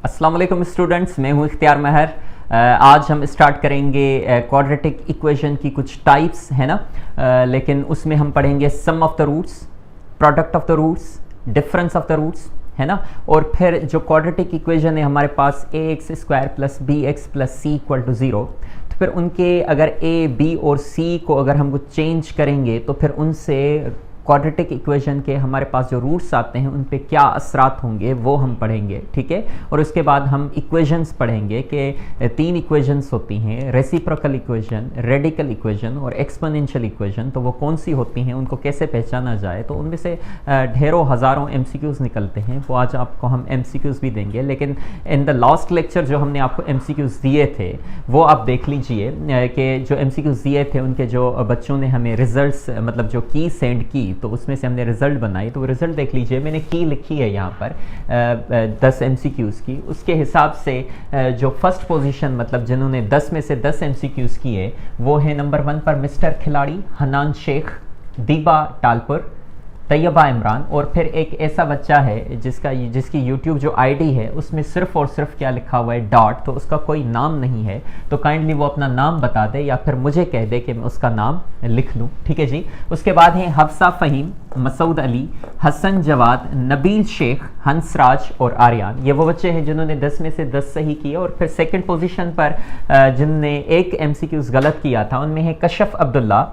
अस्सलाम वालेकुम स्टूडेंट्स, मैं हूं इख्तियार महर। आज हम स्टार्ट करेंगे क्वाड्रेटिक इक्वेशन की कुछ टाइप्स है ना, लेकिन उसमें हम पढ़ेंगे sum of the roots, product of the roots, difference of the roots है ना। और फिर जो क्वाड्रेटिक इक्वेशन है हमारे पास a x square plus B x plus C equal to zero, तो फिर उनके अगर ए बी और सी को अगर हम कुछ चेंज करेंगे तो फिर उनसे क्वाड्रेटिक इक्वेशन के हमारे पास जो रूट्स आते हैं उन पे क्या असरात होंगे वो हम पढ़ेंगे, ठीक है। और उसके बाद हम इक्वेशंस पढ़ेंगे कि तीन इक्वेशंस होती हैं, रेसिप्रोकल इक्वेशन, रेडिकल इक्वेशन और एक्सपोनेंशियल इक्वेशन। तो वो कौन सी होती हैं, उनको कैसे पहचाना जाए, तो उनमें से ढेरों हज़ारों एमसीक्यूज़ निकलते हैं। वो आज आपको हम एमसीक्यूज़ भी देंगे, लेकिन इन द लास्ट लेक्चर जो हमने आपको एमसीक्यूज़ दिए थे वो आप देख लीजिए कि जो एमसीक्यूज़ दिए थे उनके जो बच्चों ने हमें रिजल्ट्स मतलब जो की सेंड की, तो उसमें से हमने रिज़ल्ट बनाई। तो वो रिज़ल्ट देख लीजिए, मैंने की लिखी है यहाँ पर 10 एमसीक्यूज़ की। उसके हिसाब से जो फर्स्ट पोजीशन मतलब जिन्होंने 10 में से 10 एमसीक्यूज़ किए वो है नंबर 1 पर मिस्टर खिलाड़ी हनान शेख, दीबा टालपुर, तैयबा इमरान। और फिर एक ऐसा बच्चा है जिसकी यूट्यूब जो आईडी है उसमें सिर्फ और सिर्फ क्या लिखा हुआ है, डॉट, तो उसका कोई नाम नहीं है। तो काइंडली वो अपना नाम बता दे या फिर मुझे कह दे कि मैं उसका नाम लिख लूँ, ठीक है जी। उसके बाद है हफ्सा फ़हीम, मसूद अली, हसन जवाद, नबील शेख, हंसराज और आर्यन। ये वो बच्चे हैं जिन्होंने 10 में से 10 सही किए। और फिर सेकंड पोजीशन पर जिनने एक एमसीक्यूज़ गलत किया था उनमें है कशफ अब्दुल्ला,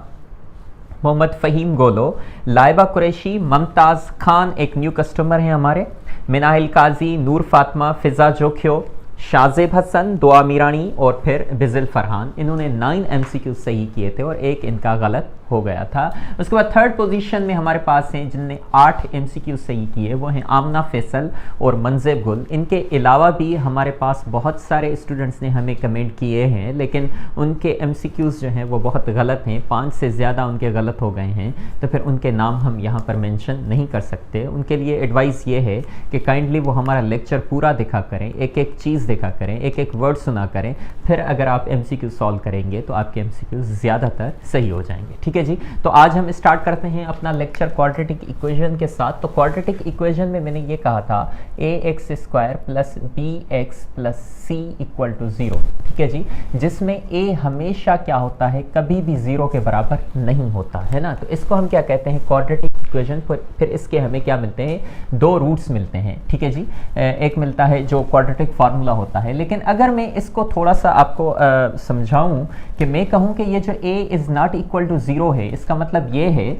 मोहम्मद फ़हीम गोलो, लाइबा कुरैशी, मुमताज़ खान एक न्यू कस्टमर हैं हमारे, मिनाहिल काजी, नूर फातिमा, फ़िज़ा जोखियो, शाज़ेब हसन, दुआ मीरानी और फिर बिज़िल फरहान। इन्होंने 9 एमसीक्यू सही किए थे और एक इनका गलत हो गया था। उसके बाद थर्ड पोजीशन में हमारे पास हैं जिनने 8 एमसीक्यू सही किए, वो हैं आमना फैसल और मंजेब गुल। इनके अलावा भी हमारे पास बहुत सारे स्टूडेंट्स ने हमें कमेंट किए हैं, लेकिन उनके एमसीक्यूज़ जो हैं वो बहुत गलत हैं, 5 से ज़्यादा उनके गलत हो गए हैं। तो फिर उनके नाम हम यहाँ पर मेंशन नहीं कर सकते। उनके लिए एडवाइस ये है कि काइंडली वो हमारा लेक्चर पूरा देखा करें, एक एक चीज़ देखा करें, एक एक वर्ड सुना करें। फिर अगर आप एमसीक्यू सॉल्व करेंगे तो आपके एमसीक्यू ज़्यादातर सही हो जाएंगे, ठीक है जी। तो आज हम स्टार्ट करते हैं अपना लेक्चर क्वाड्रेटिक इक्वेशन के साथ। तो क्वाड्रेटिक इक्वेशन में मैंने ये कहा था a x square plus B x plus C equal to zero, ठीक है जी, जिसमें ए हमेशा क्या होता है, कभी भी ज़ीरो के बराबर नहीं होता है ना। तो इसको हम क्या कहते हैं, क्वाड्रेटिक इक्वेशन। फिर इसके हमें क्या मिलते हैं, 2 रूट्स मिलते हैं, ठीक है जी। एक मिलता है जो क्वाड्रेटिक फार्मूला होता है। लेकिन अगर मैं इसको थोड़ा सा आपको समझाऊं कि मैं कहूं कि ये जो a is not equal to zero है, इसका मतलब ये है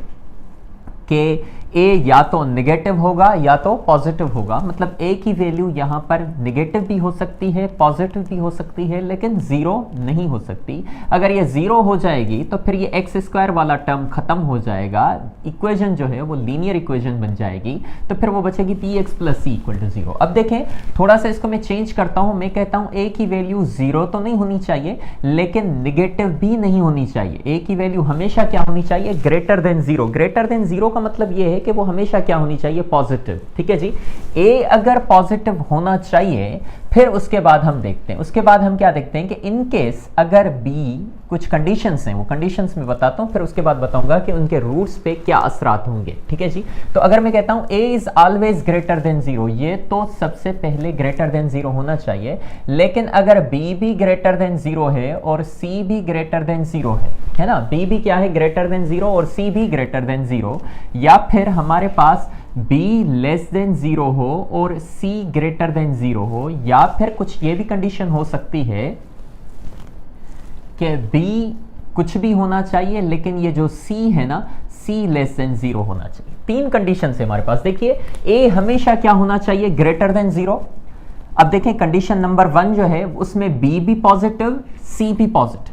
कि a या तो नेगेटिव होगा या तो पॉजिटिव होगा। मतलब a की वैल्यू यहाँ पर नेगेटिव भी हो सकती है, पॉजिटिव भी हो सकती है, लेकिन ज़ीरो नहीं हो सकती। अगर ये ज़ीरो हो जाएगी तो फिर ये एक्स स्क्वायर वाला टर्म ख़त्म हो जाएगा, इक्वेशन जो है वो लीनियर इक्वेशन बन जाएगी। तो फिर वो बचेगी P X plus C equal to zero. अब देखें, थोड़ा सा इसको मैं चेंज करता हूँ। मैं कहता हूँ a की वैल्यू ज़ीरो तो नहीं होनी चाहिए, लेकिन नेगेटिव भी नहीं होनी चाहिए। a की वैल्यू हमेशा क्या होनी चाहिए, greater than zero. Greater than zero का मतलब ये है कि वो हमेशा क्या होनी चाहिए, पॉजिटिव, ठीक है जी। ए अगर पॉजिटिव होना चाहिए, फिर उसके बाद हम देखते हैं, उसके बाद हम क्या देखते हैं कि इन केस अगर बी, कुछ कंडीशंस हैं, वो कंडीशंस में बताता हूं, फिर उसके बाद बताऊंगा कि उनके रूट्स पे क्या असरात होंगे, ठीक है जी। तो अगर मैं कहता हूं a is always greater than zero, ये तो सबसे पहले ग्रेटर देन जीरो होना चाहिए। लेकिन अगर बी भी ग्रेटर देन जीरो है और सी भी ग्रेटर देन जीरो है ना, बी भी क्या है, ग्रेटर देन जीरो और सी भी ग्रेटर देन जीरो, या फिर हमारे पास b लेस देन जीरो हो और c ग्रेटर देन जीरो हो, या फिर कुछ ये भी कंडीशन हो सकती है कि b कुछ भी होना चाहिए लेकिन ये जो c है ना, c लेस देन जीरो होना चाहिए। 3 कंडीशन है हमारे पास। देखिए, a हमेशा क्या होना चाहिए, ग्रेटर देन जीरो। अब देखें कंडीशन नंबर 1 जो है उसमें b भी पॉजिटिव, c भी पॉजिटिव।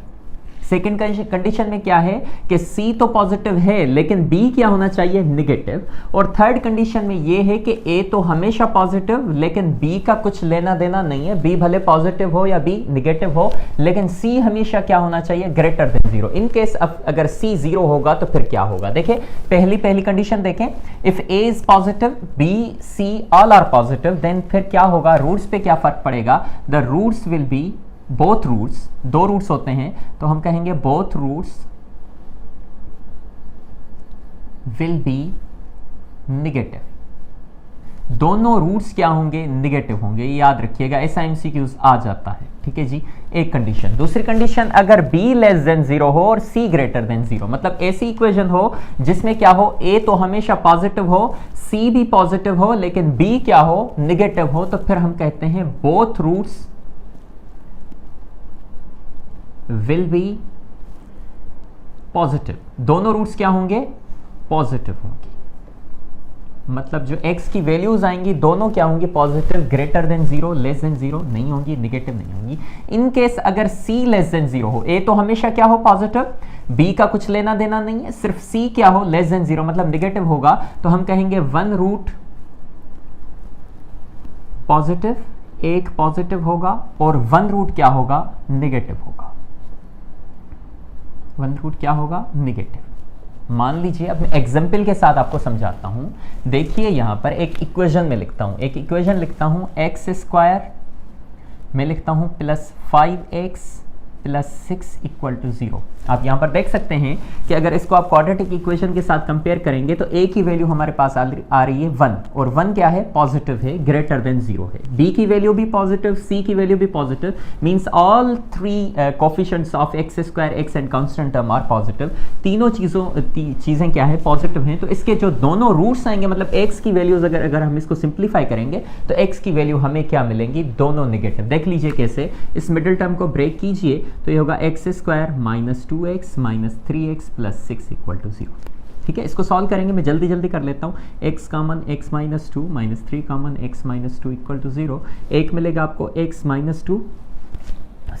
सेकेंड कंडीशन में क्या है कि C तो पॉजिटिव है लेकिन B क्या होना चाहिए, निगेटिव। और थर्ड कंडीशन में ये है कि A तो हमेशा पॉजिटिव लेकिन B का कुछ लेना देना नहीं है, B भले पॉजिटिव हो या B निगेटिव हो, लेकिन C हमेशा क्या होना चाहिए, greater than zero. In case अगर C जीरो होगा तो फिर क्या होगा, देखें पहली कंडीशन देखें, if A is positive, B, C all are positive, then फिर क्या होगा, रूट्स पे क्या फर्क पड़ेगा, the roots will be, both roots, 2 roots होते हैं तो हम कहेंगे both roots will be negative. दोनों रूट्स क्या होंगे, निगेटिव होंगे, याद रखिएगा, ऐसा एमसीक्यूज आ जाता है। ठीक है जी, एक कंडीशन। दूसरी कंडीशन, अगर b लेस देन 0 हो और c ग्रेटर देन 0, मतलब ऐसी इक्वेशन हो जिसमें क्या हो, a तो हमेशा पॉजिटिव हो, c भी पॉजिटिव हो, लेकिन b क्या हो, निगेटिव हो, तो फिर हम कहते हैं both roots will be positive. दोनों रूट्स क्या होंगे, पॉजिटिव होंगे, मतलब जो x की वैल्यूज आएंगी दोनों क्या होंगी, positive, greater than 0, less than 0 नहीं होंगी, निगेटिव नहीं होंगी। इन केस अगर c लेस देन 0 हो, a तो हमेशा क्या हो, पॉजिटिव, b का कुछ लेना देना नहीं है, सिर्फ c क्या हो, लेस देन 0 मतलब निगेटिव होगा, तो हम कहेंगे वन रूट पॉजिटिव, एक पॉजिटिव होगा और वन रूट क्या होगा, निगेटिव होगा। वन रूट क्या होगा, निगेटिव। मान लीजिए, अब मैं एग्जाम्पल के साथ आपको समझाता हूं। देखिए यहां पर एक इक्वेशन में लिखता हूं, एक इक्वेशन लिखता हूं, एक्स स्क्वायर में लिखता हूं plus 5x plus 6 equal to 0। आप यहां पर देख सकते हैं कि अगर इसको आप क्वाड्रेटिक इक्वेशन के साथ कंपेयर करेंगे तो a की वैल्यू हमारे पास आ रही है 1, और 1 क्या है, पॉजिटिव है, ग्रेटर देन 0 है। b की वैल्यू भी पॉजिटिव, c की वैल्यू भी positive, means all three coefficients of X square, X and constant term are positive. तीनों चीजें क्या है, पॉजिटिव हैं। तो इसके जो दोनों रूट्स आएंगे, मतलब x की वैल्यूज अगर हम इसको सिंप्लीफाई करेंगे तो x की वैल्यू हमें क्या मिलेंगी, दोनों नेगेटिव। देख लीजिए कैसे, इस मिडिल टर्म को ब्रेक कीजिए तो ये होगा X square minus 2x minus 3x plus 6 equal to 0। ठीक है, इसको सॉल्व करेंगे, मैं जल्दी जल्दी कर लेता हूँ। x common x minus 2 minus 3 common x minus 2 equal to 0। एक मिलेगा आपको x माइनस 2,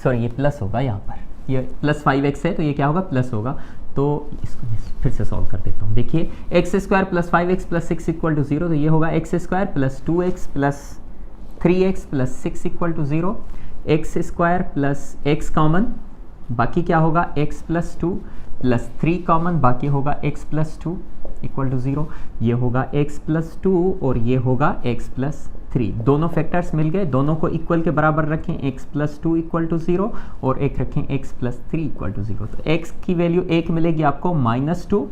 सॉरी ये प्लस होगा, यहाँ पर ये प्लस 5x है तो ये क्या होगा, प्लस होगा। तो इसको फिर से सॉल्व कर देता हूँ। देखिए X square plus 5x plus 6 equal to 0, तो ये होगा X square plus 2x plus 3x plus 6 equal to 0। X square plus x common, बाकी क्या होगा, x प्लस 2 प्लस 3 कॉमन, बाकी होगा x प्लस 2 इक्वल टू 0। ये होगा x प्लस 2 और ये होगा x प्लस 3। दोनों फैक्टर्स मिल गए, दोनों को इक्वल के बराबर रखें, x प्लस 2 इक्वल टू 0 और एक रखें x प्लस 3 इक्वल टू 0। तो x की वैल्यू एक मिलेगी आपको माइनस 2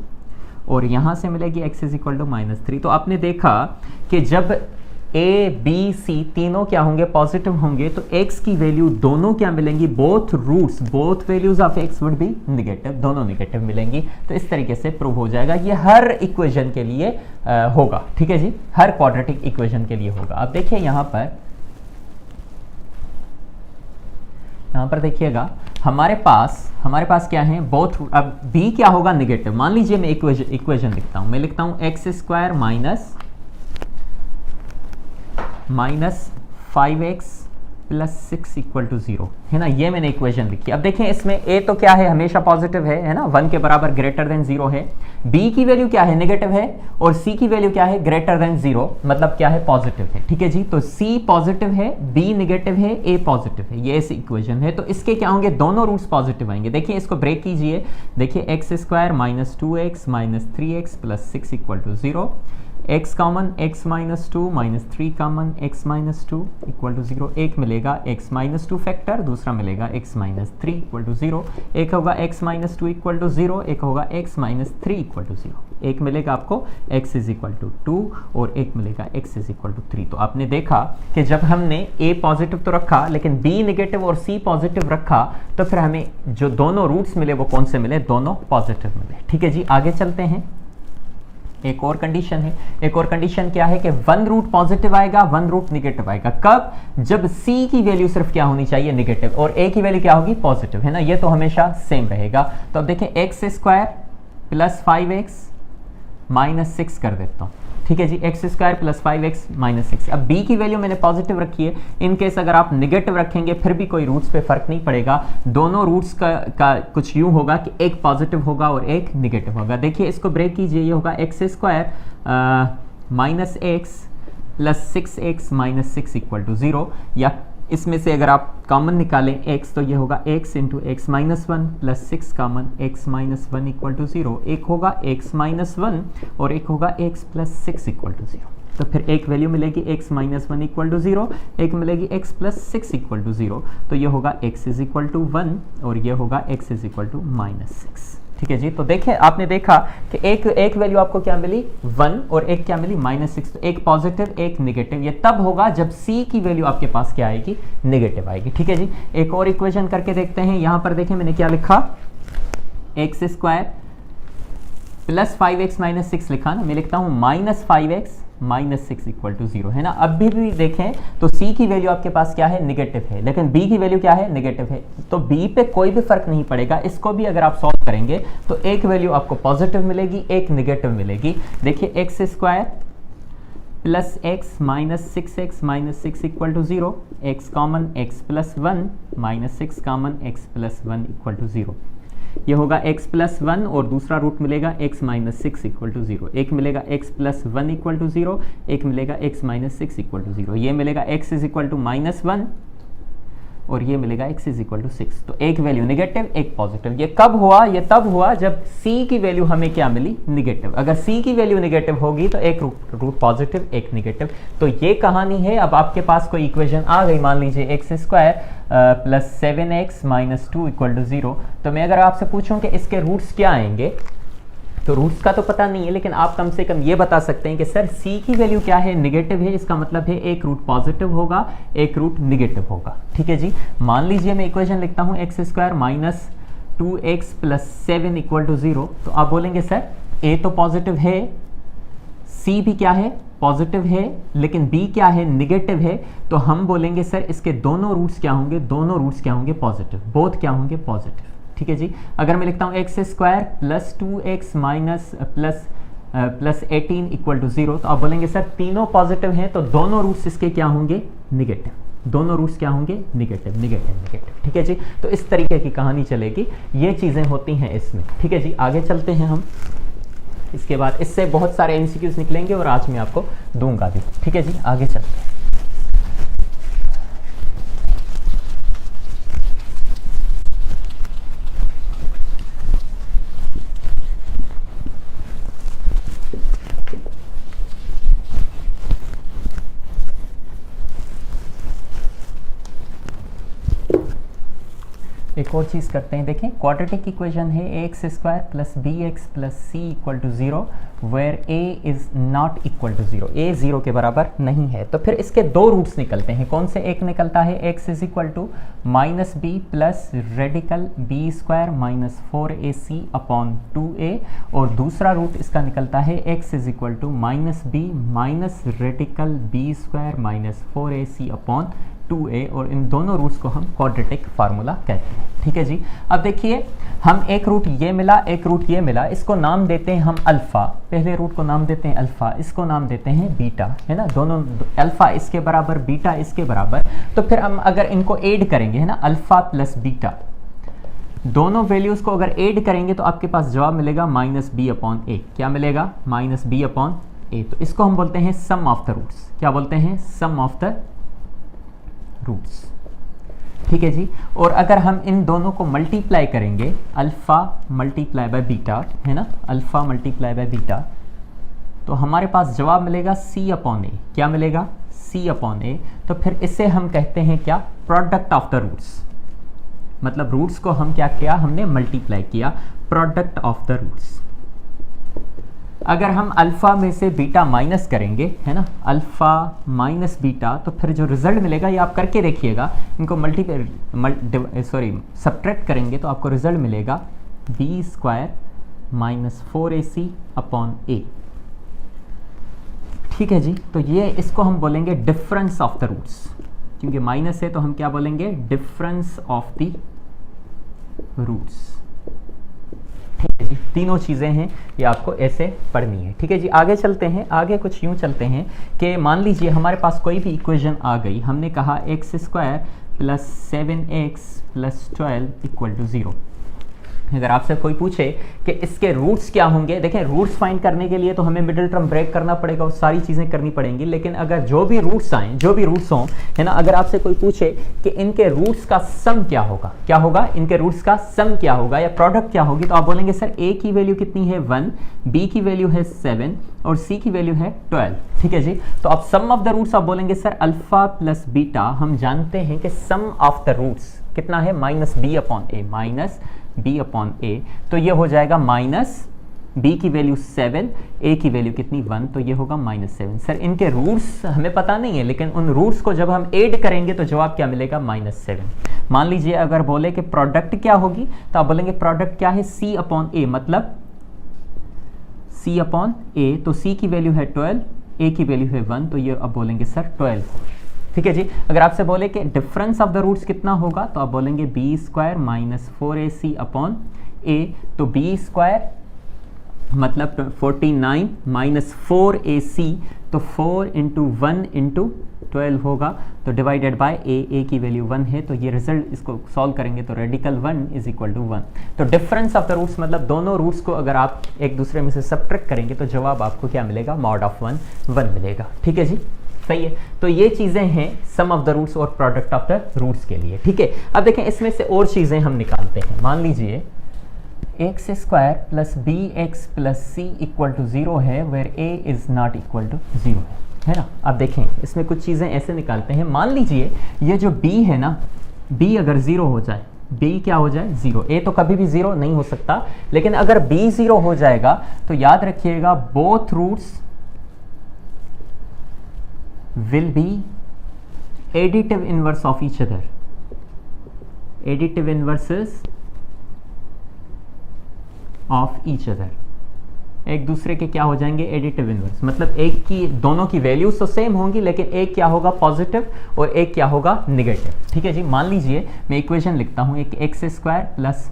और यहाँ से मिलेगी x is equal to minus 3। तो आपने देखा कि जब a b c तीनों क्या होंगे, पॉजिटिव होंगे, तो x की वैल्यू दोनों क्या मिलेंगी, both roots, both values of x would be negative, दोनों निगेटिव मिलेंगी। तो इस तरीके से प्रूव हो जाएगा। ये हर इक्वेशन के लिए होगा। ठीक है जी, हर क्वाड्रेटिक इक्वेशन के लिए होगा। अब देखिए यहाँ पर देखिएगा हमारे पास क्या है, बोथ। अब b क्या होगा, निगेटिव। मान लीजिए मैं इक्वेशन लिखता हूँ, मैं लिखता हूँ X square minus 5x plus 6 equal to 0, है ना। ये मैंने इक्वेशन लिखी। अब देखें इसमें a तो क्या है, हमेशा पॉजिटिव है ना, 1 के बराबर, ग्रेटर देन 0 है। b की वैल्यू क्या है, नेगेटिव है, और c की वैल्यू क्या है, ग्रेटर देन 0, मतलब क्या है, पॉजिटिव है। ठीक है जी, तो c पॉजिटिव है, b नेगेटिव है, a पॉजिटिव है। ये ऐसी इक्वेशन है। तो इसके क्या होंगे, दोनों रूट्स पॉजिटिव आएंगे। देखिए इसको ब्रेक कीजिए, देखिए X square minus 2x minus 3x plus 6 equal to 0। x common x minus 2 minus 3 common x minus 2 equal to 0। एक मिलेगा x माइनस 2 फैक्टर, दूसरा मिलेगा x माइनस 3 इक्वल टू 0। एक होगा x माइनस 2 इक्वल टू 0, एक होगा x माइनस 3 इक्वल टू 0। एक मिलेगा आपको x इज इक्वल टू 2 और एक मिलेगा x इज इक्वल टू 3। तो आपने देखा कि जब हमने a पॉजिटिव तो रखा लेकिन b निगेटिव और c पॉजिटिव रखा, तो फिर हमें जो दोनों रूट्स मिले वो कौन से मिले, दोनों पॉजिटिव मिले। ठीक है जी, आगे चलते हैं। एक और कंडीशन है। एक और कंडीशन क्या है कि वन रूट पॉजिटिव आएगा, वन रूट निगेटिव आएगा। कब, जब c की वैल्यू सिर्फ क्या होनी चाहिए, निगेटिव, और a की वैल्यू क्या होगी, पॉजिटिव, है ना। ये तो हमेशा सेम रहेगा। तो अब देखें x square plus 5x minus 6 कर देता हूँ। ठीक है जी, x square plus 5x minus 6। अब b की वैल्यू मैंने पॉजिटिव रखी है। इन केस अगर आप निगेटिव रखेंगे फिर भी कोई रूट्स पे फर्क नहीं पड़ेगा। दोनों रूट्स का कुछ यूं होगा कि एक पॉजिटिव होगा और एक निगेटिव होगा। देखिए इसको ब्रेक कीजिए, ये होगा X square minus X plus 6x minus 6 equal to 0, या इसमें से अगर आप कॉमन निकालें x तो ये होगा x into X minus 1 plus 6 common x minus 1 equal to 0। एक होगा x माइनस 1 और एक होगा x प्लस 6 इक्वल टू 0। तो फिर एक वैल्यू मिलेगी x माइनस 1 इक्वल टू 0, एक मिलेगी x प्लस 6 इक्वल टू 0। तो ये होगा x इज इक्वल टू 1 और ये होगा x is equal to minus 6। ठीक है जी। तो देखें, आपने देखा कि एक वैल्यू आपको क्या मिली 1 और एक क्या मिली -6, तो एक पॉजिटिव एक नेगेटिव। ये तब होगा जब सी की वैल्यू आपके पास क्या आएगी, नेगेटिव आएगी। ठीक है जी। एक और इक्वेशन करके देखते हैं। यहां पर देखें मैंने क्या लिखा, x² प्लस 5x माइनस 6 लिखा ना, मैं लिखता हूं -5x माइनस 6 इक्वल टू 0 है ना। अभी भी देखें तो c की वैल्यू आपके पास क्या है, नेगेटिव है, लेकिन b की वैल्यू क्या है, नेगेटिव है। तो b पे कोई भी फर्क नहीं पड़ेगा। इसको भी अगर आप सॉल्व करेंगे तो एक वैल्यू आपको पॉजिटिव मिलेगी, एक नेगेटिव मिलेगी। देखिए x² plus x minus 6x minus 6 equal to 0, x common x plus 1 minus 6 common x plus 1 equal to 0। ये होगा x प्लस 1 और दूसरा रूट मिलेगा x माइनस 6 इक्वल टू 0। एक मिलेगा x प्लस 1 इक्वल टू 0, एक मिलेगा x माइनस 6 इक्वल टू 0। ये मिलेगा x इज इक्वल टू -1 और ये मिलेगा x इज इक्वल टू 6। तो एक वैल्यू नेगेटिव एक पॉजिटिव। ये कब हुआ, ये तब हुआ जब c की वैल्यू हमें क्या मिली, नेगेटिव। अगर c की वैल्यू नेगेटिव होगी तो एक रूट पॉजिटिव एक नेगेटिव। तो ये कहानी है। अब आपके पास कोई इक्वेशन आ गई, मान लीजिए x² plus 7x minus 2 equal to 0। तो मैं अगर आपसे पूछूं कि इसके रूट्स क्या आएंगे, तो रूट्स का तो पता नहीं है, लेकिन आप कम से कम ये बता सकते हैं कि सर c की वैल्यू क्या है, नेगेटिव है। इसका मतलब है एक रूट पॉजिटिव होगा, एक रूट नेगेटिव होगा। ठीक है जी। मान लीजिए मैं इक्वेशन लिखता हूं x² minus 2x plus 7 equal to 0। तो आप बोलेंगे सर a तो पॉजिटिव है, c भी क्या है, पॉजिटिव है, लेकिन b क्या है, नेगेटिव है। तो हम बोलेंगे सर इसके दोनों रूट्स क्या होंगे, दोनों रूट्स क्या होंगे, पॉजिटिव। बोथ क्या होंगे, पॉजिटिव। ठीक है जी। अगर मैं लिखता हूं x² plus 2x minus plus 18 equal to 0, तो आप बोलेंगे सर तीनों पॉजिटिव हैं, तो दोनों रूट्स इसके क्या होंगे, नेगेटिव। दोनों रूट्स क्या होंगे, नेगेटिव नेगेटिव नेगेटिव। ठीक है जी। तो इस तरीके की कहानी चलेगी, ये चीज़ें होती हैं इसमें। ठीक है जी। आगे चलते हैं हम। इसके बाद इससे बहुत सारे एमसीक्यूज निकलेंगे और आज मैं आपको दूंगा भी। ठीक है जी। आगे चलते हैं। एक और चीज़ करते हैं। देखें, क्वाड्रेटिक इक्वेशन है ax² plus bx plus c equal to 0 where a is not equal to 0। a 0 के बराबर नहीं है। तो फिर इसके दो रूट्स निकलते हैं। कौन से? एक निकलता है x is equal to minus B plus radical b² minus 4ac upon 2a, और दूसरा रूट इसका निकलता है x is equal to minus B minus radical b² minus 4ac upon 2a, और इन दोनों रूट्स को हम क्वाड्रेटिक फार्मूला कहते हैं। ठीक है जी। अब देखिए, हम एक रूट ये मिला, एक रूट ये मिला, इसको नाम देते हैं हम अल्फा। पहले रूट को नाम देते हैं अल्फा, इसको नाम देते हैं बीटा, है ना। दोनों अल्फा इसके बराबर, बीटा इसके बराबर। तो फिर हम अगर इनको ऐड करेंगे, है ना, अल्फा प्लस बीटा, दोनों वैल्यूज को अगर ऐड करेंगे तो आपके पास जवाब मिलेगा माइनस बी अपॉन ए। क्या मिलेगा? Minus B upon A. तो इसको हम बोलते हैं सम ऑफ द रूट्स। क्या बोलते हैं? सम ऑफ द रूट्स। ठीक है जी। और अगर हम इन दोनों को मल्टीप्लाई करेंगे, अल्फा मल्टीप्लाई बाय बीटा, है ना, अल्फा मल्टीप्लाई बाय बीटा, तो हमारे पास जवाब मिलेगा c अपॉन ए। क्या मिलेगा? c upon A. तो फिर इसे हम कहते हैं क्या? Product of the roots. मतलब रूट्स को हम क्या किया? हमने मल्टीप्लाई किया, प्रोडक्ट ऑफ द रूट्स। अगर हम अल्फा में से बीटा माइनस करेंगे, है ना, अल्फा माइनस बीटा, तो फिर जो रिजल्ट मिलेगा, ये आप करके देखिएगा, इनको सब्ट्रैक्ट करेंगे तो आपको रिजल्ट मिलेगा b² माइनस 4ac अपॉन ए। ठीक है जी। तो ये इसको हम बोलेंगे डिफरेंस ऑफ द रूट्स, क्योंकि माइनस है तो हम क्या बोलेंगे? Difference of the roots. ठीक है जी। तीनों चीज़ें हैं, ये आपको ऐसे पढ़नी है। ठीक है जी। आगे चलते हैं। आगे कुछ यूँ चलते हैं कि मान लीजिए हमारे पास कोई भी इक्वेशन आ गई। हमने कहा x² plus 7x plus 12 equal to 0। अगर आपसे कोई पूछे कि इसके रूट्स क्या होंगे, देखें, रूट्स फाइंड करने के लिए तो हमें मिडिल टर्म ब्रेक करना पड़ेगा और सारी चीज़ें करनी पड़ेंगी। लेकिन अगर जो भी रूट्स आएँ, जो भी रूट्स हों, है ना, अगर आपसे कोई पूछे कि इनके रूट्स का सम क्या होगा, क्या होगा, इनके रूट्स का सम क्या होगा या प्रोडक्ट क्या होगी, तो आप बोलेंगे सर a की वैल्यू कितनी है? 1, b की वैल्यू है 7 और c की वैल्यू है 12। ठीक है जी। तो आप सम ऑफ द रूट्स आप बोलेंगे सर अल्फा प्लस बीटा। हम जानते हैं कि सम ऑफ द रूट्स कितना है? Minus B upon A, minus b upon A, तो ये हो जाएगा माइनस b की वैल्यू 7, a की वैल्यू कितनी 1, तो ये होगा -7। सर इनके रूट्स हमें पता नहीं है, लेकिन उन रूट्स को जब हम ऐड करेंगे तो जवाब क्या मिलेगा -7। मान लीजिए अगर बोले कि प्रोडक्ट क्या होगी, तो आप बोलेंगे प्रोडक्ट क्या है, c अपॉन ए, मतलब c अपॉन ए, तो c की वैल्यू है 12, a की वैल्यू है 1, तो ये अब बोलेंगे सर 12। ठीक है जी। अगर आपसे बोले कि डिफरेंस ऑफ द रूट्स कितना होगा, तो आप बोलेंगे b square minus 4ac upon a, तो b स्क्वायर मतलब 49 माइनस 4ac, तो 4 इंटू 1 इंटू 12 होगा, तो डिवाइडेड बाय a की वैल्यू 1 है, तो ये रिजल्ट इसको सॉल्व करेंगे तो रेडिकल 1 इज इक्वल टू 1। तो डिफरेंस ऑफ द रूट्स मतलब दोनों रूट्स को अगर आप एक दूसरे में से सब्ट्रैक्ट करेंगे तो जवाब आपको क्या मिलेगा, मॉड ऑफ 1 मिलेगा। ठीक है जी, सही है। तो ये चीज़ें हैं सम ऑफ द रूट्स और प्रोडक्ट ऑफ द रूट्स के लिए। ठीक है, अब देखें इसमें से और चीज़ें हम निकालते हैं। मान लीजिए X square plus B x plus C equal to 0 है, where A is not equal to 0 है ना। अब देखें इसमें कुछ चीज़ें ऐसे निकालते हैं। मान लीजिए ये जो b है ना, b अगर 0 हो जाए, b क्या हो जाए 0, a तो कभी भी 0 नहीं हो सकता, लेकिन अगर b 0 हो जाएगा तो याद रखिएगा both roots will be additive inverse of each other. Additive inverses of each other, एक दूसरे के क्या हो जाएंगे, एडिटिव इनवर्स। मतलब एक की दोनों की वैल्यूज तो सेम होंगी, लेकिन एक क्या होगा पॉजिटिव और एक क्या होगा निगेटिव। ठीक है जी। मान लीजिए मैं इक्वेशन लिखता हूं, एक X square plus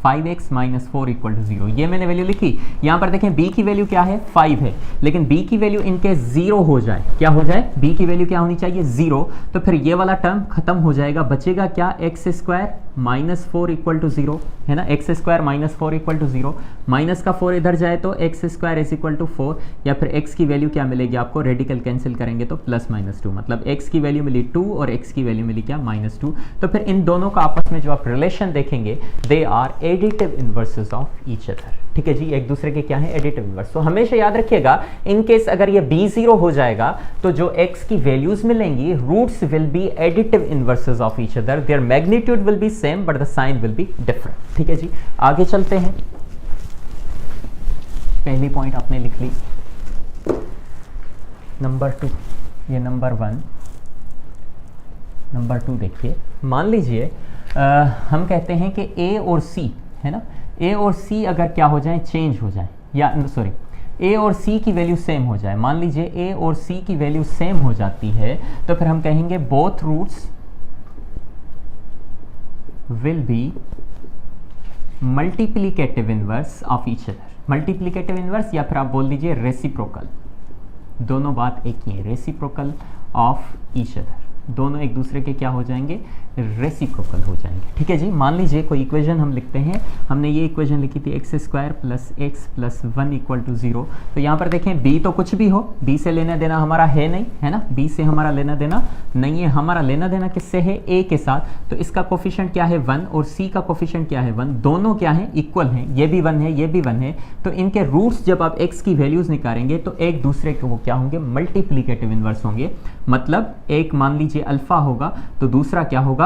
5x minus 4 equal to 0, ये मैंने वैल्यू लिखी। यहाँ पर देखें b की वैल्यू क्या है 5 है, लेकिन b की वैल्यू इनके 0 हो जाए, क्या हो जाए, b की वैल्यू क्या होनी चाहिए 0, तो फिर ये वाला टर्म खत्म हो जाएगा, बचेगा क्या, X square minus 4 equal to 0 है ना। X square minus 4 equal to 0, minus का 4 इधर जाए तो X square is equal to 4, या फिर x की वैल्यू क्या मिलेगी आपको, रेडिकल कैंसिल करेंगे तो प्लस माइनस 2, मतलब x की वैल्यू मिली 2 और x की वैल्यू मिली क्या -2। तो फिर इन दोनों का आपस में जो आप रिलेशन देखेंगे, they are additive inverses of each other. ठीक है जी, एक दूसरे के क्या है, एडिटिव इनवर्स। तो हमेशा याद रखिएगा इन केस अगर ये b 0 हो जाएगा तो जो x की वैल्यूज मिलेंगी, roots will be additive inverses of each other, their magnitude will be same but the sign will be different. ठीक है जी, आगे चलते हैं। पहली पॉइंट आपने लिख ली, नंबर 2, ये नंबर 1, नंबर 2 देखिए। मान लीजिए हम कहते हैं कि a और c है ना, a और c अगर क्या हो जाए, चेंज हो जाए, या सॉरी a और c की वैल्यू सेम हो जाए। मान लीजिए a और c की वैल्यू सेम हो जाती है, तो फिर हम कहेंगे both roots will be multiplicative inverse of each other. Multiplicative inverse या फिर आप बोल दीजिए रेसिप्रोकल, दोनों बात एक ही है, रेसिप्रोकल ऑफ ईच अदर, दोनों एक दूसरे के क्या हो जाएंगे, रेसिप्रोकल हो जाएंगे। ठीक है जी। मान लीजिए कोई इक्वेशन हम लिखते हैं, हमने ये इक्वेशन लिखी थी X square plus X plus 1 equal to 0। तो यहाँ पर देखें b तो कुछ भी हो, b से लेना देना हमारा है नहीं, है ना, b से हमारा लेना देना नहीं है, हमारा लेना देना किससे है, a के साथ। तो इसका कोफिशिएंट क्या है 1 और c का कोफिशिएंट क्या है 1, दोनों क्या है, इक्वल हैं, ये भी 1 है, ये भी 1 है। तो इनके रूट्स जब आप x की वैल्यूज निकालेंगे तो एक दूसरे के वो क्या होंगे, मल्टीप्लिकेटिव इनवर्स होंगे। मतलब एक मान लीजिए अल्फा होगा तो दूसरा क्या होगा,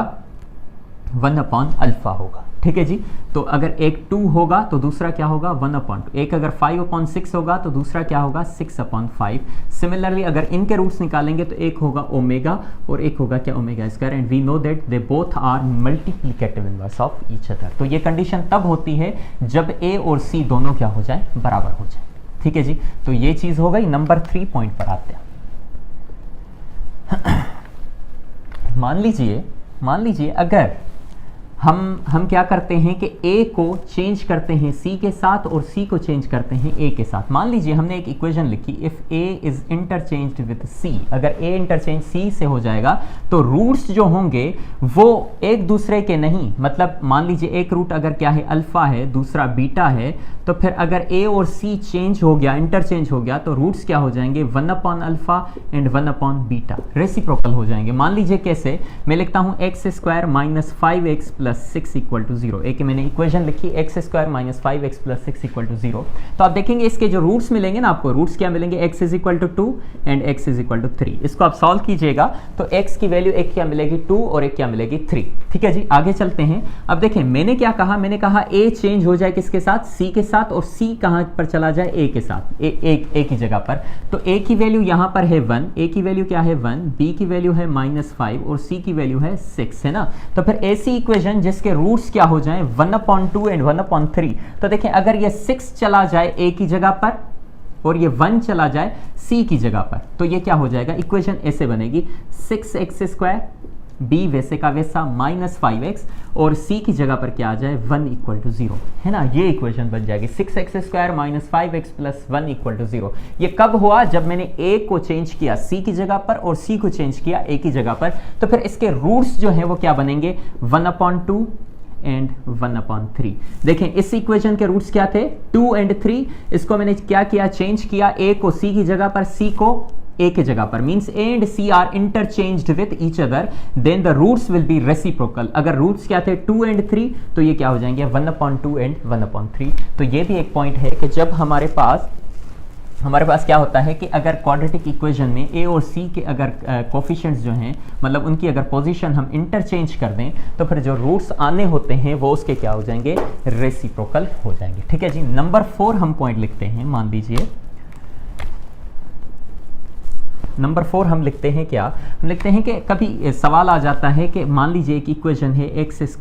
1 अपॉन अल्फा होगा। ठीक है जी। तो अगर एक 2 होगा तो दूसरा क्या होगा, 1 अपॉन 2। एक अगर 5 अपॉन 6 होगा तो दूसरा क्या होगा, 6 अपॉन 5। सिमिलरली अगर इनके रूट्स निकालेंगे तो एक होगा ओमेगा और एक होगा क्या, omega square, and we know that they both are multiplicative inverse of each other. तो ये कंडीशन तब होती है जब a और c दोनों क्या हो जाए, बराबर हो जाए। ठीक है जी। तो ये चीज हो गई। नंबर 3 पॉइंट पर आते हैं। मान लीजिए अगर हम क्या करते हैं कि a को चेंज करते हैं c के साथ और c को चेंज करते हैं a के साथ। मान लीजिए हमने एक इक्वेशन लिखी, if a is interchanged with c, अगर a इंटरचेंज c से हो जाएगा तो रूट्स जो होंगे वो एक दूसरे के नहीं, मतलब मान लीजिए एक रूट अगर क्या है, अल्फा है, दूसरा बीटा है, तो फिर अगर a और c चेंज हो गया, इंटरचेंज हो गया, तो रूट्स क्या हो जाएंगे, 1 upon alpha and 1 upon beta, reciprocal हो जाएंगे। मान लीजिए कैसे, मैं लिखता हूं X square minus 5x plus plus 6 equal to 0। एक मैंने इक्वेशन लिखी X square minus 5x plus 6 equal to 0। तो आप देखेंगे इसके जो रूट्स मिलेंगे ना, आपको रूट्स क्या मिलेंगे, x is equal to 2 and x is equal to 3। इसको आप सॉल्व कीजिएगा तो x की वैल्यू एक क्या मिलेगी 2 और एक क्या मिलेगी 3। ठीक है जी, आगे चलते हैं। अब देखें मैंने क्या कहा, मैंने कहा a चेंज हो जाए किसके साथ, c के साथ, और c कहां पर चला जाए, a के साथ, a की जगह पर। तो a की वैल्यू यहां पर है 1, a की वैल्यू क्या है 1, b की वैल्यू है -5 और c की वैल्यू है 6, है ना। तो फिर ऐसी इक्वेशन जिसके रूट्स क्या हो जाएं 1/2 एंड 1/3। तो देखें अगर ये 6 चला जाए a की जगह पर और ये 1 चला जाए c की जगह पर, तो ये क्या हो जाएगा, इक्वेशन ऐसे बनेगी 6x² b वैसे का वैसा -5x और c की जगह पर क्या आ जाए 1 इक्वल टू 0, है ना। ये इक्वेशन बन जाएगी 6x² - 5x plus 1 equal to 0। ये कब हुआ, जब मैंने a को चेंज किया c की जगह पर और c को चेंज किया a की जगह पर। तो फिर इसके रूट्स जो है वो क्या बनेंगे 1/2 एंड 1/3। देखें इस इक्वेशन के रूट्स क्या थे 2 एंड 3। इसको मैंने क्या किया, चेंज किया, a को c की जगह पर, c को a की जगह पर, means a and c are interchanged with each other, then the roots will be reciprocal. अगर रूट्स क्या थे 2 एंड 3 तो ये क्या हो जाएंगे 1/2 एंड 1/3। तो ये भी एक पॉइंट है कि जब हमारे पास क्या होता है कि अगर क्वाड्रेटिक इक्वेशन में a और c के अगर कोफिशिएंट्स जो हैं, मतलब उनकी अगर पोजीशन हम इंटरचेंज कर दें, तो फिर जो रूट्स आने होते हैं वो उसके क्या हो जाएंगे, रेसिप्रोकल हो जाएंगे। ठीक है जी, नंबर 4 हम पॉइंट लिखते हैं, मान लीजिए नंबर 4 हम लिखते हैं क्या, हम लिखते हैं कि कभी सवाल आ जाता है कि मान लीजिए एक इक्वेशन है x² -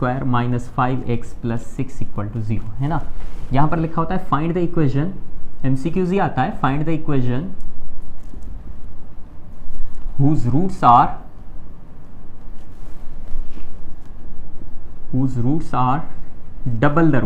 5x plus 6 equal to 0, है ना। यहाँ पर लिखा होता है फाइंड द इक्वेशन, MCQs ही आता है, find the equation whose roots are double the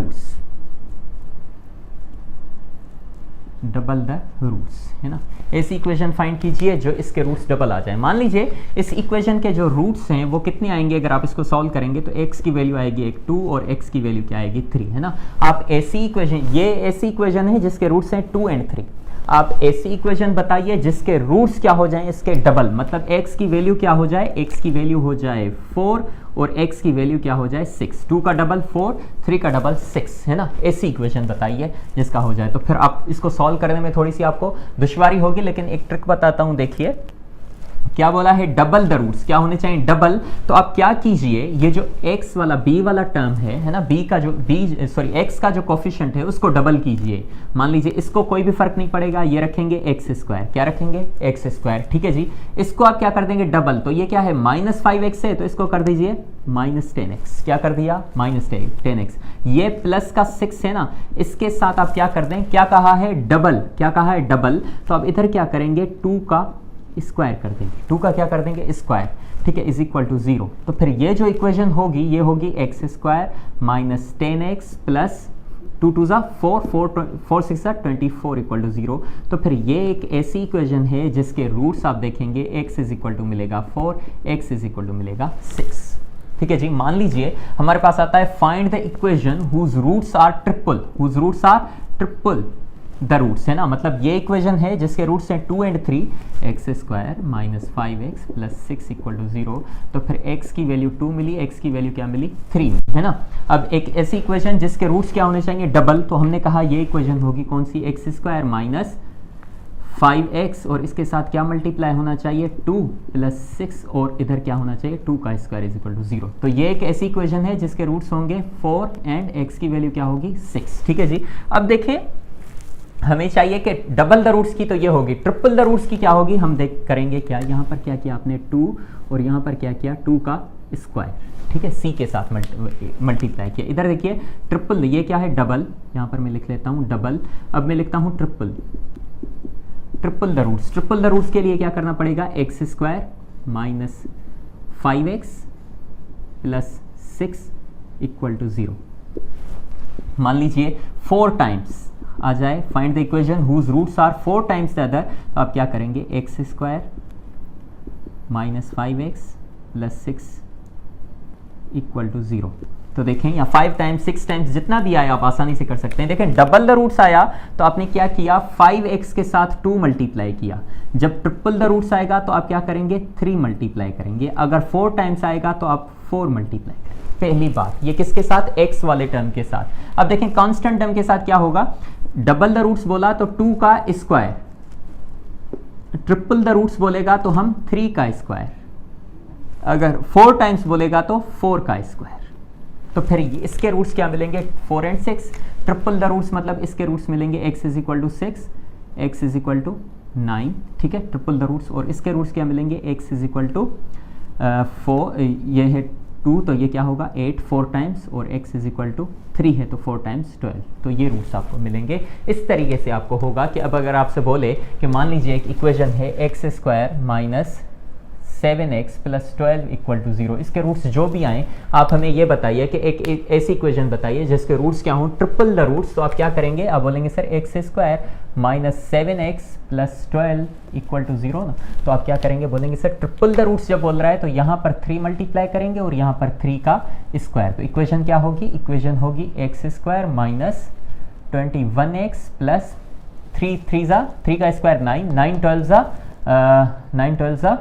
roots, है ना। ऐसी इक्वेशन फाइंड कीजिए जो इसके रूट्स डबल आ जाए। मान लीजिए इस इक्वेशन के जो रूट्स हैं वो कितने आएंगे, अगर आप इसको सॉल्व करेंगे तो x की वैल्यू आएगी एक 2 और x की वैल्यू क्या आएगी 3, है ना। आप ऐसी इक्वेशन, ये ऐसी इक्वेशन है जिसके रूट्स हैं 2 एंड 3। आप ऐसी इक्वेशन बताइए जिसके रूट्स क्या हो जाएं इसके डबल, मतलब x की वैल्यू क्या हो जाए, x की वैल्यू हो जाए 4 और x की वैल्यू क्या हो जाए 6। 2 का डबल 4, 3 का डबल 6, है ना। ऐसी इक्वेशन बताइए जिसका हो जाए। तो फिर आप इसको सॉल्व करने में थोड़ी सी आपको दुश्वारी होगी, लेकिन एक ट्रिक बताता हूं, देखिए क्या बोला है, डबल द रूट्स क्या होने चाहिए, डबल। तो आप क्या कीजिए, ये जो x वाला b वाला टर्म है ना, x का जो कोफिशिएंट है उसको डबल कीजिए। मान लीजिए इसको कोई भी फर्क नहीं पड़ेगा, ये रखेंगे x², क्या रखेंगे x², ठीक है जी। इसको आप क्या कर देंगे डबल, तो ये क्या है -5x है, तो इसको कर दीजिए -10x, क्या कर दिया -10x। ये प्लस का 6 है ना, इसके साथ आप क्या कर दें, क्या कहा है डबल, क्या कहा है डबल। तो आप इधर क्या करेंगे 2 का स्क्वायर कर देंगे, 2 का क्या कर देंगे स्क्वायर, ठीक है, इज इक्वल टू 0। तो फिर ये जो इक्वेशन होगी ये होगी x² - 10x plus 2 2 4 4 6 24 equal to 0। तो फिर ये एक ऐसी इक्वेशन है जिसके रूट्स आप देखेंगे x इज इक्वल टू मिलेगा 4, x इज इक्वल टू मिलेगा 6। ठीक है जी, मान लीजिए हमारे पास आता है find the equation whose roots are triple the roots, है ना। मतलब ये इक्वेशन है जिसके रूट्स हैं 2 and 3, x² - 5x plus 6 equal to 0। तो फिर x की वैल्यू 2 मिली, x की वैल्यू क्या मिली 3, है ना। अब एक ऐसी इक्वेशन जिसके रूट्स क्या होने चाहिए डबल, तो हमने कहा ये इक्वेशन होगी कौन सी, x² - 5x और इसके साथ क्या मल्टीप्लाई होना चाहिए 2 प्लस 6 और इधर क्या होना चाहिए 2 का स्क्वायर इज इक्वल टू 0। तो ये एक ऐसी इक्वेशन है जिसके रूट्स होंगे 4 एंड x की वैल्यू क्या होगी 6। ठीक है जी, अब देखें हमें चाहिए कि डबल द रूट्स की, तो ये होगी, ट्रिपल द रूट्स की क्या होगी, हम देख करेंगे क्या, यहाँ पर क्या किया आपने 2 और यहाँ पर क्या किया 2 का स्क्वायर, ठीक है, c के साथ मल्टीप्लाई किया। इधर देखिए ट्रिपल, ये क्या है डबल, यहाँ पर मैं लिख लेता हूँ डबल। अब मैं लिखता हूँ triple the roots. Triple the roots के लिए क्या करना पड़ेगा, x² - 5x plus 6 equal to 0। मान लीजिए 4 टाइम्स आ जाए, find the equation whose roots are 4 times the other. तो आप क्या करेंगे x² - 5x plus 6 equal to 0। तो देखें या 5 टाइम्स 6 टाइम्स जितना भी आया आप आसानी से कर सकते हैं। देखें डबल द रूट्स आया तो आपने क्या किया 5x के साथ 2 मल्टीप्लाई किया। जब ट्रिपल द रूट्स आएगा तो आप क्या करेंगे 3 मल्टीप्लाई करेंगे। अगर 4 टाइम्स आएगा तो आप 4 मल्टीप्लाई करेंगे। पहली बात ये किसके साथ x वाले टर्म के साथ। अब देखें कांस्टेंट टर्म के साथ क्या होगा, डबल द रूट्स बोला तो 2 का स्क्वायर, ट्रिपल द रूट्स बोलेगा तो हम 3 का स्क्वायर, अगर 4 टाइम्स बोलेगा तो 4 का स्क्वायर। तो फिर इसके रूट्स क्या मिलेंगे 4 एंड 6। ट्रिपल द रूट्स मतलब इसके रूट्स मिलेंगे x is equal to 6, x is equal to 9, ठीक है ट्रिपल द रूट्स। और इसके रूट्स क्या मिलेंगे x इज इक्वल टू 4, ये है 2 तो ये क्या होगा 8 4 टाइम्स, और x इज इक्वल टू 3 है तो 4 टाइम्स 12। तो ये रूट्स आपको मिलेंगे। इस तरीके से आपको होगा कि अब अगर आपसे बोले कि मान लीजिए एक इक्वेशन है x square minus 7x plus 12 equal to 0, इसके रूट्स जो भी आए आप हमें ये बताइए कि एक ऐसी इक्वेशन बताइए जिसके रूट्स क्या हों ट्रिपल द रूट्स। तो आप क्या करेंगे, आप बोलेंगे sir x square minus 7x plus 12 equal to 0 ना। तो आप क्या करेंगे, बोलेंगे सर ट्रिपल द रूट्स जब बोल रहा है तो यहाँ पर 3 मल्टीप्लाई करेंगे और यहाँ पर 3 का स्क्वायर। तो इक्वेशन क्या होगी, इक्वेशन होगी x square minus 21x plus 3 का स्क्वायर 9, 9 12 ज़ा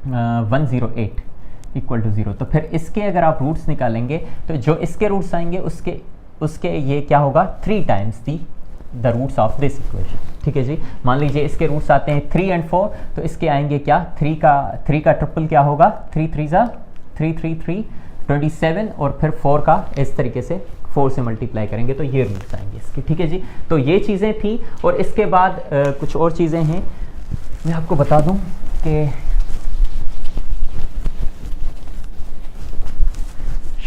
108 इक्वल टू 0। तो फिर इसके अगर आप रूट्स निकालेंगे तो जो इसके रूट्स आएंगे उसके ये क्या होगा 3 times the roots of this equation, ठीक है जी। मान लीजिए इसके रूट्स आते हैं 3 एंड 4, तो इसके आएंगे क्या 3 का ट्रिपल क्या होगा 3 3 ज़ा 3 27, और फिर 4 का इस तरीके से 4 से मल्टीप्लाई करेंगे तो ये रूट्स आएंगे इसके, ठीक है जी। तो ये चीज़ें थी। और इसके बाद कुछ और चीज़ें हैं मैं आपको बता दूं कि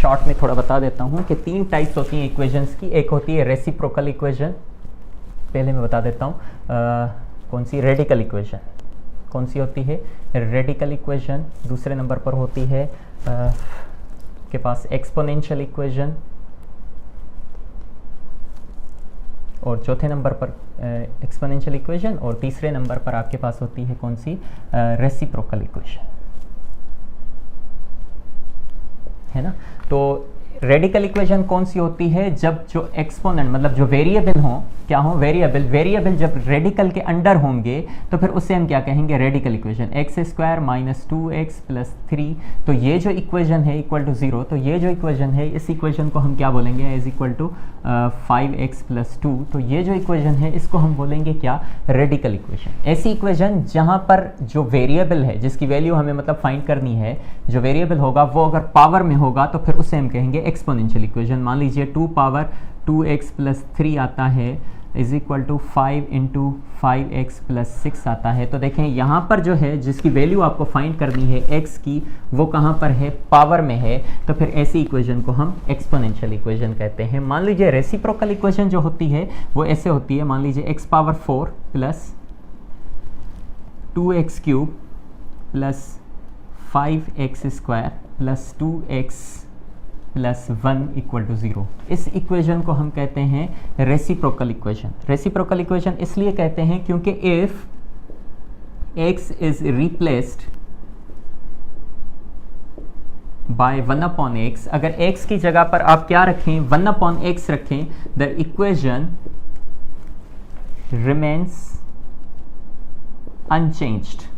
शॉर्ट में थोड़ा बता देता हूँ कि 3 टाइप्स होती हैं इक्वेशंस की। एक होती है रेसिप्रोकल इक्वेशन, पहले मैं बता देता हूँ कौन सी, रेडिकल इक्वेशन कौन सी होती है, रेडिकल इक्वेशन। दूसरे नंबर पर होती है के पास एक्सपोनेंशियल इक्वेशन, और चौथे नंबर पर एक्सपोनेंशियल इक्वेशन, और तीसरे नंबर पर आपके पास होती है कौन सी, रेसिप्रोकल इक्वेशन, है ना। तो रेडिकल इक्वेशन कौन सी होती है, जब जो एक्सपोनेंट मतलब जो वेरिएबल हो, क्या हो वेरिएबल जब रेडिकल के अंडर होंगे तो फिर उसे हम क्या कहेंगे radical equation. X square minus 2x plus 3, तो ये जो इक्वेशन है इक्वल टू 0, तो ये जो इक्वेशन है इस इक्वेशन को हम क्या बोलेंगे is equal to 5x plus 2। तो ये जो इक्वेशन है इसको हम बोलेंगे क्या रेडिकल इक्वेशन। ऐसी इक्वेशन जहाँ पर जो वेरिएबल है जिसकी वैल्यू हमें मतलब फाइंड करनी है, जो वेरिएबल होगा वो अगर पावर में होगा तो फिर उसे हम कहेंगे एक्सपोनेंशियल इक्वेशन। मान लीजिए 2 पावर 2x प्लस 3 आता है is equal to 5 into 5x plus 6 आता है। तो देखें यहाँ पर जो है जिसकी वैल्यू आपको फाइंड करनी है x की, वो कहाँ पर है पावर में है, तो फिर ऐसी इक्वेशन को हम एक्सपोनेंशियल इक्वेशन कहते हैं। मान लीजिए रेसिप्रोकल इक्वेशन जो होती है वो ऐसे होती है, मान लीजिए x power 4 plus 2x cube plus 5x square plus 2x plus 1 equal to 0। इस इक्वेशन को हम कहते हैं रेसिप्रोकल इक्वेशन। रेसिप्रोकल इक्वेशन इसलिए कहते हैं क्योंकि if x is replaced by 1/x, अगर x की जगह पर आप क्या रखें 1/x रखें, द इक्वेशन रिमेन्स अनचेंज्ड।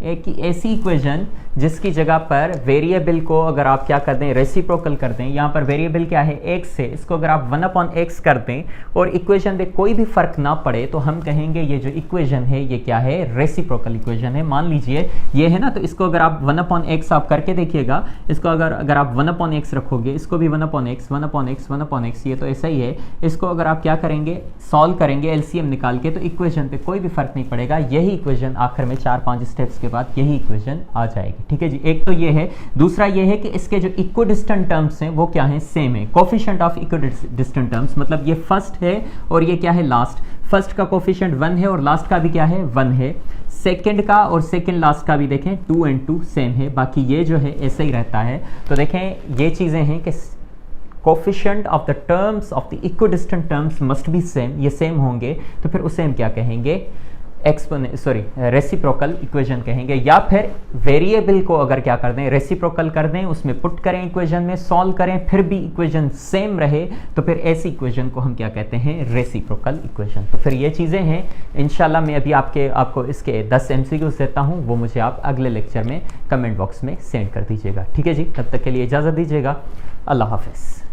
एक ऐसी इक्वेशन जिसकी जगह पर वेरिएबल को अगर आप क्या कर दें रेसिप्रोकल कर दें, यहाँ पर वेरिएबल क्या है x है, इसको अगर आप 1/x कर दें और इक्वेशन पे कोई भी फर्क ना पड़े तो हम कहेंगे ये जो इक्वेशन है ये क्या है रेसिप्रोकल इक्वेशन है। मान लीजिए ये है ना, तो इसको अगर आप 1/x आप करके देखिएगा, इसको अगर आप 1/x रखोगे, इसको भी 1/x ये तो ऐसा ही है। इसको अगर आप क्या करेंगे सॉल्व करेंगे एलसीएम निकाल के, तो इक्वेशन पे कोई भी फर्क नहीं पड़ेगा। यही इक्वेशन आखिर में 4-5 स्टेप्स के बाद यही इक्वेशन आ जाएगी, ठीक है जी। एक तो ये है, दूसरा ये है कि इसके जो इक्विडिस्टेंट टर्म्स हैं वो क्या हैं सेम है। कोफिशिएंट ऑफ इक्विडिस्टेंट टर्म्स मतलब ये फर्स्ट है और ये क्या है लास्ट। फर्स्ट का कोफिशिएंट 1 है और लास्ट का भी क्या है 1 है। सेकंड का और सेकंड लास्ट का भी देखें 2 and 2 सेम है, बाकी ये जो है ऐसे ही रहता है। तो देखें ये चीज़ें हैं कि coefficient of the terms of the equidistant terms must be same, ये सेम होंगे तो फिर उसे हम क्या कहेंगे रेसिप्रोकल इक्वेशन कहेंगे, या फिर वेरिएबल को अगर क्या कर दें, रेसिप्रोकल कर दें, उसमें पुट करें इक्वेशन में, सॉल्व करें, फिर भी इक्वेशन सेम रहे, तो फिर ऐसी इक्वेशन को हम क्या कहते हैं, रेसिप्रोकल इक्वेशन। तो फिर ये चीज़ें हैं, इंशाल्लाह मैं अभी आपको इसके 10 MCQs देता हूँ, वो मुझे आप अगले लेक्चर में कमेंट बॉक्स में सेंड कर दीजिएगा। ठीक है जी, तब तक के लिए इजाज़त दीजिएगा। अल्लाह हाफिज़।